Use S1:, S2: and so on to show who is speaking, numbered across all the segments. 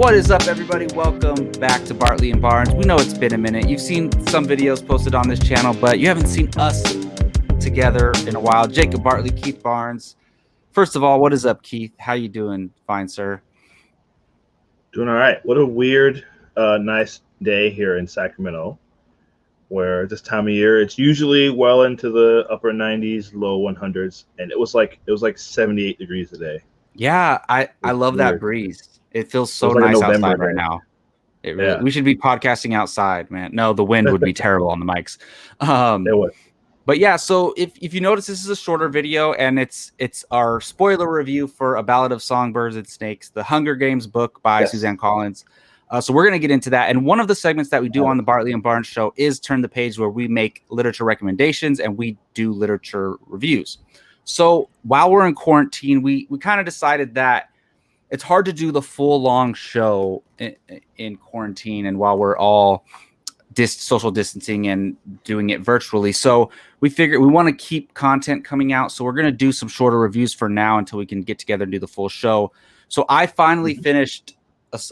S1: What is up, everybody? Welcome back to Bartley and Barnes. We know it's been a minute. You've seen some videos posted on this channel, but you haven't seen us together in a while. Jacob Bartley, Keith Barnes. First of all, what is up, Keith? How you doing? Fine, sir.
S2: Doing all right. What a weird, nice day here in Sacramento, where this time of year it's usually well into the upper 90s, low 100s, and it was like 78 degrees today.
S1: Yeah, I love that breeze. It feels so
S2: like
S1: nice outside right now.
S2: Yeah.
S1: We should be podcasting outside, man. No, the wind would be terrible on the mics.
S2: It would.
S1: But yeah, so if you notice, this is a shorter video, and it's our spoiler review for A Ballad of Songbirds and Snakes, the Hunger Games book by Suzanne Collins. So we're going to get into that. And one of the segments that we do on the Bartley and Barnes show is Turn the Page, where we make literature recommendations and we do literature reviews. So while we're in quarantine, we kind of decided that it's hard to do the full long show in quarantine and while we're all social distancing and doing it virtually. So we figured we want to keep content coming out. So we're going to do some shorter reviews for now until we can get together and do the full show. So I finally finished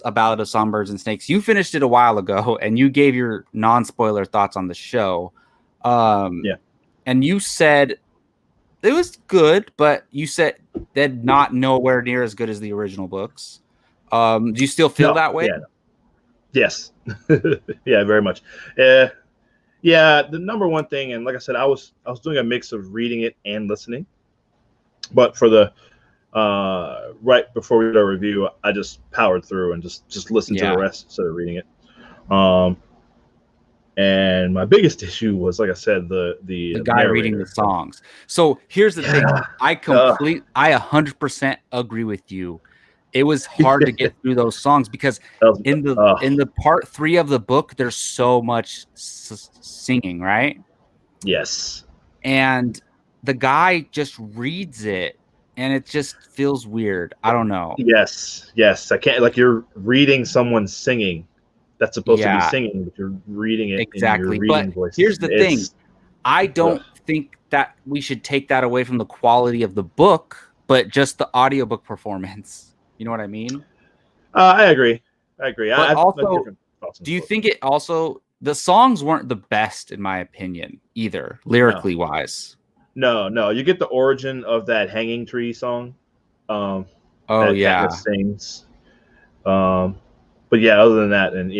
S1: A Ballad of Songbirds and Snakes. You finished it a while ago and you gave your non-spoiler thoughts on the show. And you said it was good, but you said that not nowhere near as good as the original books. Do you still feel that way?
S2: Yeah. Yes. Yeah, very much. Yeah, the number one thing, and like I said, I was doing a mix of reading it and listening. But for the right before we did our review, I just powered through and just listened to the rest instead of reading it. And my biggest issue was, like I said, the
S1: guy narrator reading the songs. So here's the thing. I 100% agree with you. It was hard to get through those songs because in the part 3 of the book, there's so much singing, right?
S2: Yes.
S1: And the guy just reads it and it just feels weird. I don't know.
S2: Yes. I can't, like, you're reading someone singing. That's supposed to be singing, but you're reading it
S1: exactly.
S2: In your reading
S1: but
S2: voice.
S1: Here's the thing. I don't think that we should take that away from the quality of the book, but just the audiobook performance. You know what I mean?
S2: I agree. But
S1: also, do you think it also, the songs weren't the best in my opinion either, lyrically wise?
S2: No. You get the origin of that hanging tree song. That sings. But yeah, other than that, and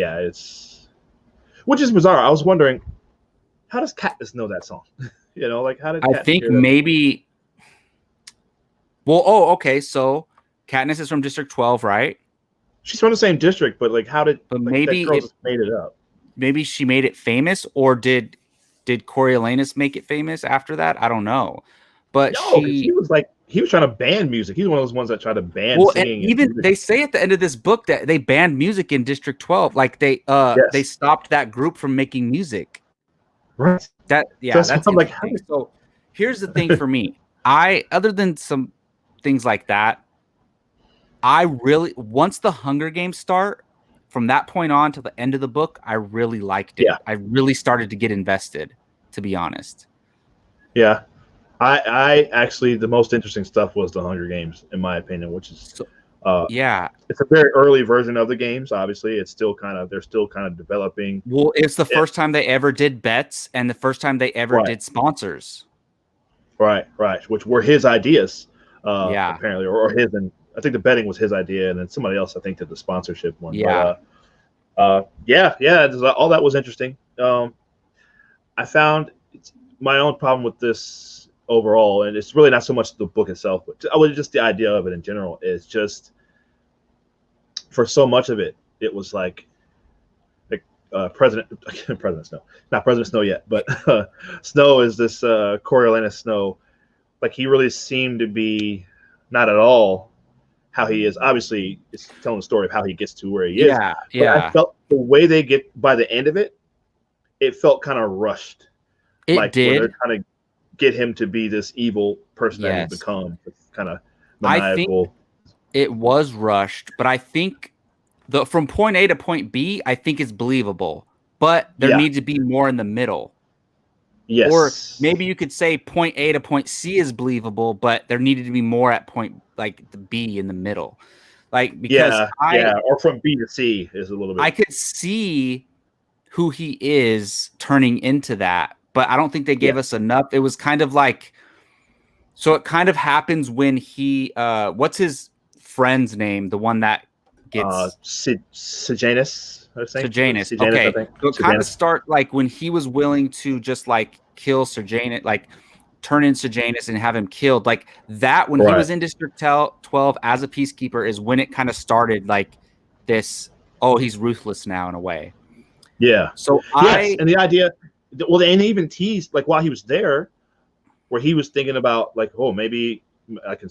S2: which is bizarre. I was wondering, how does Katniss know that song? You know, like, how did Katniss
S1: I think maybe? Well, okay. So Katniss is from District 12, right?
S2: She's from the same district, but like, how did?
S1: But maybe
S2: that girl just made it up.
S1: Maybe she made it famous, or did Coriolanus make it famous after that? I don't know. But
S2: he was trying to ban music. He's one of those ones that tried to ban singing.
S1: And even they say at the end of this book that they banned music in District 12. Like they stopped that group from making music.
S2: Right.
S1: That's I'm like, so here's the thing for me. Other than some things like that, I really, once the Hunger Games start, from that point on to the end of the book, I really liked it. I really started to get invested, to be honest.
S2: Yeah. I actually, the most interesting stuff was the Hunger Games, in my opinion, which is it's a very early version of the games. Obviously, they're still kind of developing.
S1: Well, it's the first time they ever did bets and the first time they ever did sponsors. Right,
S2: which were his ideas, apparently, or his, and I think the betting was his idea, and then somebody else I think did the sponsorship one.
S1: Yeah,
S2: all that was interesting. I found my own problem with this overall, and it's really not so much the book itself, but just the idea of it in general is just, for so much of it, it was like President Snow, not President Snow yet, but Snow is this Coriolanus Snow. Like, he really seemed to be not at all how he is. Obviously, it's telling the story of how he gets to where he is. But I felt the way they get by the end of it, it felt kind of rushed.
S1: It did.
S2: They're trying to get him to be this evil person that he's become, kind of maniacal.
S1: I think it was rushed, but I think from point A to point B, I think is believable, but there needs to be more in the middle.
S2: Yes.
S1: Or maybe you could say point A to point C is believable, but there needed to be more at point like the B in the middle. like because
S2: or from B to C is a little bit.
S1: I could see who he is turning into that, but I don't think they gave us enough. It was kind of like, so it kind of happens when he what's his friend's name, the one that gets
S2: Sejanus, I think.
S1: Sejanus.
S2: Sejanus,
S1: Okay,
S2: I think.
S1: so it kind of start like when he was willing to just like kill Sejanus, like turn in Sejanus and have him killed, like that when he was in District 12 as a peacekeeper is when it kind of started like this, oh, he's ruthless now in a way.
S2: Yeah.
S1: So
S2: and the idea, well, and they even teased like while he was there, where he was thinking about like, oh, maybe I can.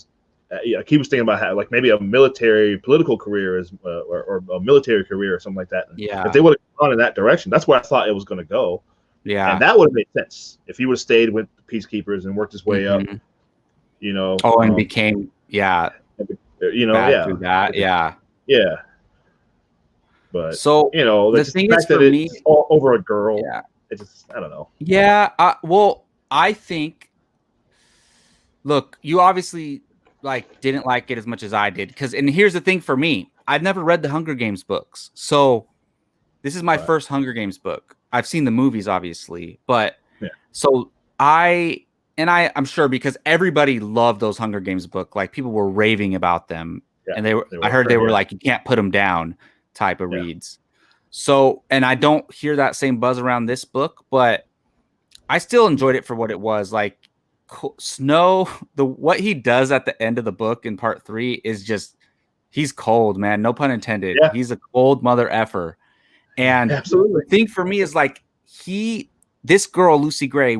S2: He was thinking about how, like maybe a military political career is, or a military career or something like that.
S1: Yeah.
S2: If they would have gone in that direction, that's where I thought it was going to go.
S1: Yeah.
S2: And that would have made sense if he would have stayed with the peacekeepers and worked his way up. You know.
S1: Oh, and became
S2: you know,
S1: through that. Yeah.
S2: Yeah. But
S1: so
S2: you know,
S1: the thing is for me,
S2: it's all over a girl.
S1: Yeah.
S2: It just, I don't know.
S1: Yeah. Well, I think. Look, you obviously like didn't like it as much as I did, and here's the thing for me, I've never read the Hunger Games books, so this is my first Hunger Games book. I've seen the movies, obviously, but so I'm sure because everybody loved those Hunger Games book, like people were raving about them, and I heard they were like, you can't put them down type of reads. So, and I don't hear that same buzz around this book, but I still enjoyed it for what it was. Like Snow, what he does at the end of the book in part 3 is just, he's cold, man. No pun intended. Yeah. He's a cold mother effer. And the thing for me is like this girl, Lucy Gray,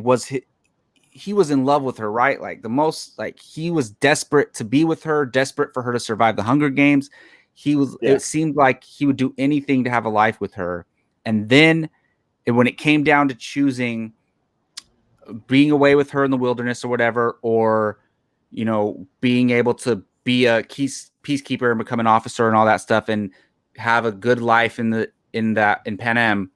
S1: he was in love with her, right? Like the most, like he was desperate to be with her, desperate for her to survive the Hunger Games. It seemed like he would do anything to have a life with her. And then when it came down to choosing being away with her in the wilderness or whatever, or, you know, being able to be a peacekeeper and become an officer and all that stuff and have a good life in Pan Am,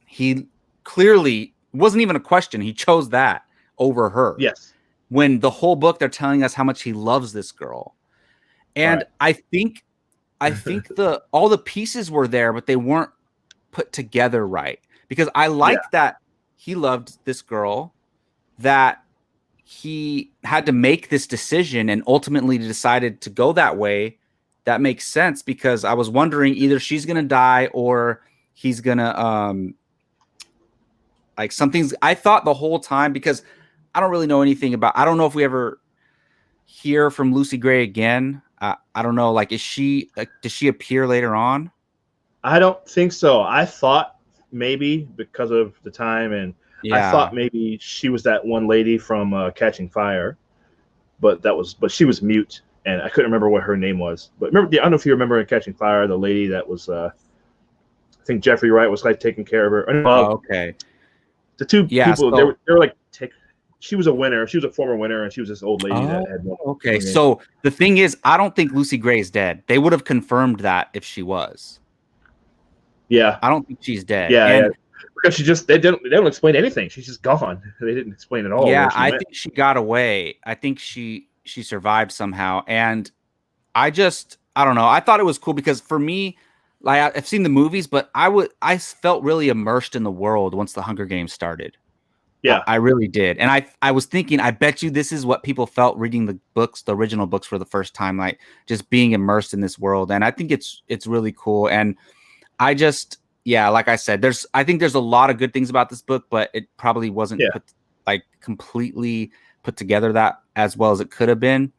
S1: he clearly wasn't even a question. He chose that over her.
S2: Yes.
S1: When the whole book, they're telling us how much he loves this girl. And I think all the pieces were there, but they weren't put together right, because I like that he loved this girl, that he had to make this decision and ultimately decided to go that way. That makes sense, because I was wondering either she's going to die or he's going to, I thought the whole time, because I don't really know anything I don't know if we ever hear from Lucy Gray again. I don't know. Like, does she appear later on?
S2: I don't think so. I thought maybe because of the time, and I thought maybe she was that one lady from Catching Fire, but she was mute, and I couldn't remember what her name was. But remember, I don't know if you remember in Catching Fire, the lady that was, I think Jeffrey Wright was like taking care of her.
S1: Okay.
S2: The two people, they were like, she was a winner. She was a former winner, and she was this old lady that had won.
S1: Okay, so the thing is, I don't think Lucy Gray is dead. They would have confirmed that if she was.
S2: Yeah,
S1: I don't think she's dead.
S2: Yeah, because they don't explain anything. She's just gone. They didn't explain at all.
S1: Yeah, I think she got away. I think she survived somehow, and I don't know. I thought it was cool because for me, like, I've seen the movies, but I felt really immersed in the world once the Hunger Games started.
S2: Yeah,
S1: I really did. And I was thinking, I bet you this is what people felt reading the original books for the first time, like just being immersed in this world. And I think it's really cool. And I just, like I said, I think there's a lot of good things about this book, but it probably wasn't completely put together that as well as it could have been.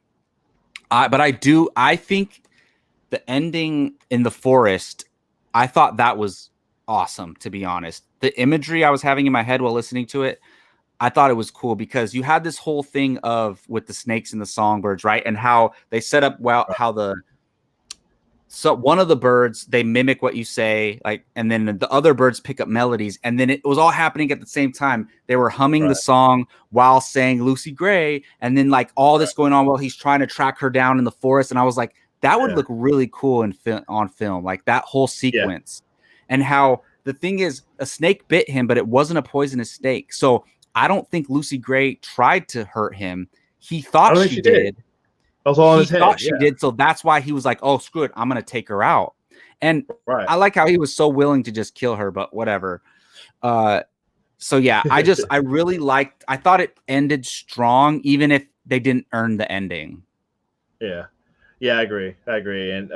S1: But I think the ending in the forest, I thought that was awesome, to be honest. The imagery I was having in my head while listening to it, I thought it was cool because you had this whole thing with the snakes and the songbirds, right? And how they set up so one of the birds, they mimic what you say, like, and then the other birds pick up melodies, and then it was all happening at the same time. They were humming the song while saying Lucy Gray, and then like all this going on while he's trying to track her down in the forest. And I was like, that would look really cool on film, like that whole sequence. And how the thing is, a snake bit him, but it wasn't a poisonous snake. So I don't think Lucy Gray tried to hurt him. He thought she did.
S2: That was all in his head.
S1: thought she did, so that's why he was like, "Oh, screw it, I'm gonna take her out." And
S2: Right.
S1: I like how he was so willing to just kill her, but whatever. So yeah, I really liked. I thought it ended strong, even if they didn't earn the ending.
S2: Yeah, yeah, I agree. And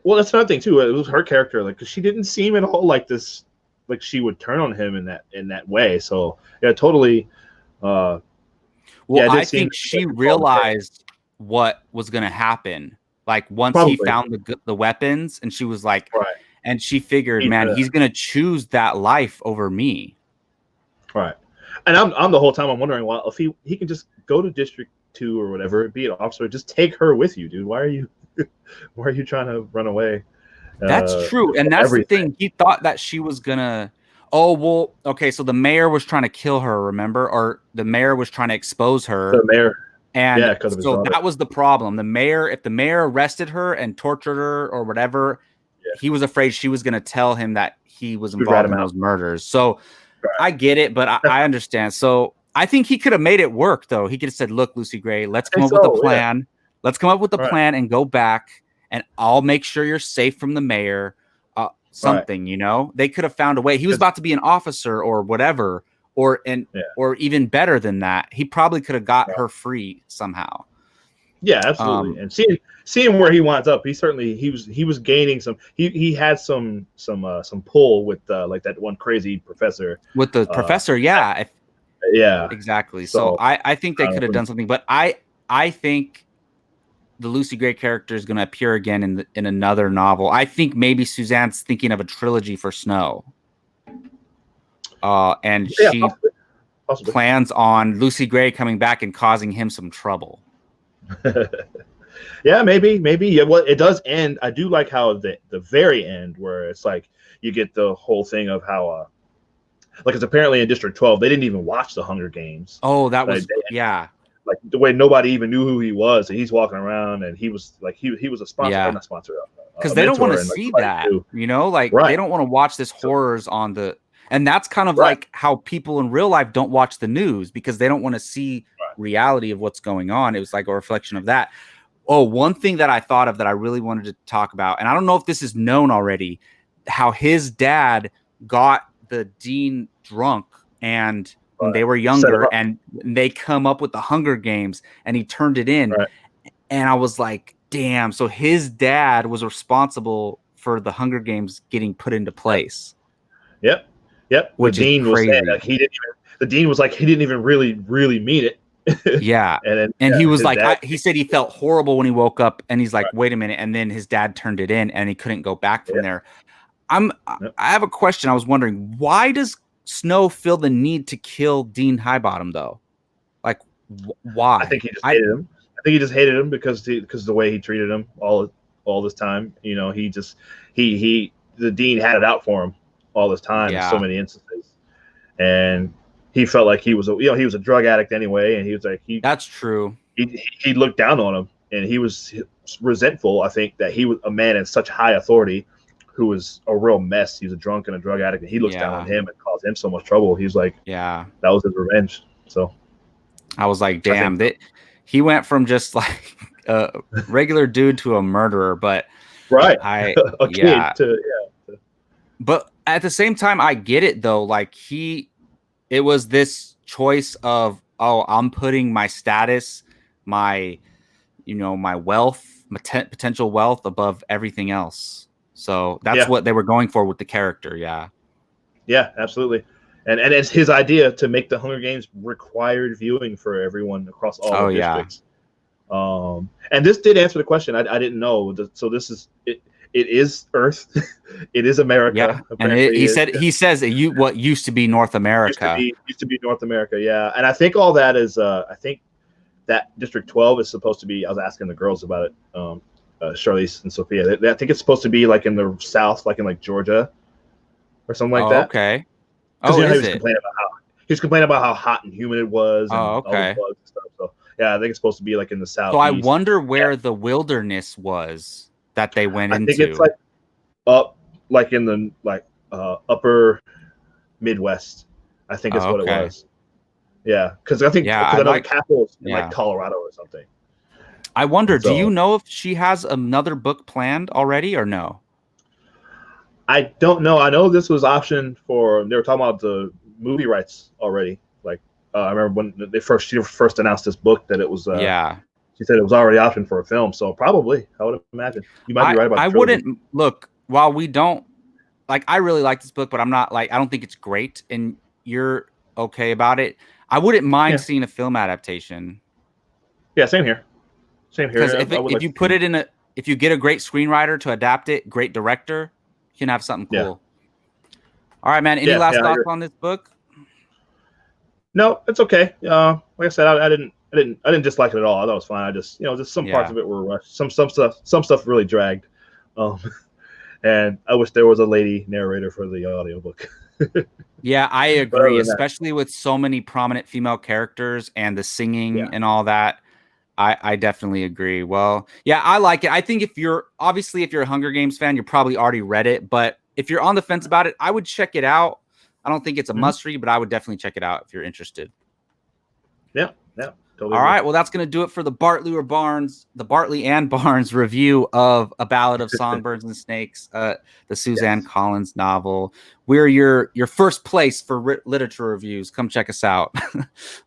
S2: well, that's another thing too. It was her character, like, because she didn't seem at all like this, like she would turn on him in that way. So yeah, totally. Well,
S1: yeah, I think she realized what was going to happen. Like once he found the weapons, and she was like,
S2: right.
S1: And she figured, man, he's going to choose that life over me.
S2: Right. And I'm the whole time I'm wondering, well, if he can just go to District 2 or whatever, be an officer, just take her with you, dude. Why are you trying to run away?
S1: That's true. And that's the thing. He thought that she was gonna, oh, well, okay, so the mayor was trying to kill her, remember? Or the mayor was trying to expose her.
S2: The mayor.
S1: And yeah, so that was the problem. If the mayor arrested her and tortured her or whatever, he was afraid she was gonna tell him that he was involved in those murders. So I get it, but I understand. So I think he could have made it work, though. He could have said, "Look, Lucy Gray, let's come up with a plan. Yeah. Let's come up with a plan and go back, and I'll make sure you're safe from the mayor." Something, you know, they could have found a way. He was about to be an officer or whatever, or even better than that. He probably could have got her free somehow.
S2: Yeah, absolutely. And seeing where he winds up, he was gaining some. He had some pull with like that one crazy professor.
S1: With the professor, yeah, exactly. So I think they could have done something, but I think the Lucy Gray character is going to appear again in another novel. I think maybe Suzanne's thinking of a trilogy for Snow, and she possibly plans on Lucy Gray coming back and causing him some trouble.
S2: Yeah, maybe. Yeah, well, it does end. I do like how the very end, where it's like you get the whole thing of how, like, it's apparently in District 12 they didn't even watch the Hunger Games.
S1: Oh, that was
S2: like the way nobody even knew who he was, and he's walking around, and he was like he was a sponsor, not sponsor,
S1: because they don't want to see that, you know, like they don't want to watch this horrors on the. And that's kind of like how people in real life don't watch the news, because they don't want to see reality of what's going on. It was like a reflection of that. Oh, one thing that I thought of that I really wanted to talk about, and I don't know if this is known already, how his dad got the dean drunk, and when they were younger, and they come up with the Hunger Games, and he turned it in. And I was like, damn, so his dad was responsible for the Hunger Games getting put into place.
S2: Yep.
S1: Which
S2: the dean
S1: is crazy.
S2: Was saying, like, the dean was like, he didn't even really mean it.
S1: Yeah. And he was like, he said he felt horrible when he woke up, and he's like, wait a minute. And then his dad turned it in, and he couldn't go back from there. I have a question. I was wondering, why does Snow feel the need to kill Dean Highbottom, though? Like, why?
S2: I think he just hated him. I think he just hated him because the way he treated him all this time. You know, the dean had it out for him all this time in so many instances, and he felt like he was a drug addict anyway, and he was like
S1: that's true.
S2: He looked down on him, and he was resentful. I think that he was a man in such high authority who was a real mess. He was a drunk and a drug addict, and he looks down on him and caused him so much trouble. He's like, that was his revenge. So
S1: I was like, damn, he went from just like a regular dude to a murderer, but But at the same time, I get it though. Like it was this choice of, oh, I'm putting my status, my wealth, potential wealth above everything else. So that's what they were going for with the character.
S2: Yeah, absolutely. And it's his idea to make the Hunger Games required viewing for everyone across all the districts. And this did answer the question. I didn't know. So this is it. It is Earth. It is America.
S1: Yeah, and he says what used to be North America.
S2: Used to be North America. Yeah, and I think all that is. I think that District 12 is supposed to be. I was asking the girls about it, Charlize and Sophia. I think it's supposed to be like in the South, like in like Georgia, or something like that.
S1: Okay.
S2: Oh, he was complaining about how hot and humid it was. And all the bugs and stuff. So yeah, I think it's supposed to be like in the South.
S1: So I wonder where the wilderness was that they went into.
S2: I think it's like up, like in the upper Midwest. I think is what it was. Yeah, because I think the capital is in like Colorado or something.
S1: I wonder, do you
S2: So
S1: know if she has another book planned already or no?
S2: I don't know. I know this was optioned for. They were talking about the movie rights already. Like I remember when she first announced this book that it was.
S1: Yeah.
S2: She said it was already optioned for a film. So probably, I would imagine you might be right about
S1: I
S2: the trilogy.
S1: wouldn't look, while we don't like, I really like this book, but I'm not like, I don't think it's great, and you're okay about it. I wouldn't mind
S2: Yeah,
S1: seeing a film adaptation,
S2: yeah, same here. Same
S1: because
S2: here. I would
S1: if
S2: like
S1: you
S2: to
S1: put
S2: see.
S1: it in a, if you get a great screenwriter to adapt it, great director, you can have something
S2: Yeah,
S1: cool. All right, man. Any
S2: yeah,
S1: last
S2: yeah. I
S1: thoughts
S2: agree.
S1: on this book?
S2: No, it's okay. Like I said, I didn't dislike it at all. I thought it was fine. I just, just some parts
S1: Yeah.
S2: of it were rushed. Some stuff really dragged. Um, and I wish there was a lady narrator for the audiobook.
S1: Yeah, I
S2: But other
S1: agree,
S2: than that,
S1: especially with so many prominent female characters and the
S2: yeah,
S1: singing and all that. I definitely agree. Well, yeah, I like it. I think if you're obviously if you're a Hunger Games fan, you're probably already read it. But if you're on the fence about it, I would check it out. I don't think it's a
S2: hmm
S1: must read, but I would definitely check it out if you're interested.
S2: yeah, yeah, totally
S1: All
S2: agree.
S1: right, well, that's gonna do it for the Bartley and Barnes review of A Ballad of Songbirds and Snakes, the Suzanne
S2: Yes,
S1: Collins novel. We're your first place for literature reviews. Come check us out.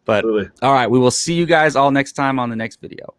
S1: But
S2: absolutely.
S1: all right, we will see you guys all next time on the next video.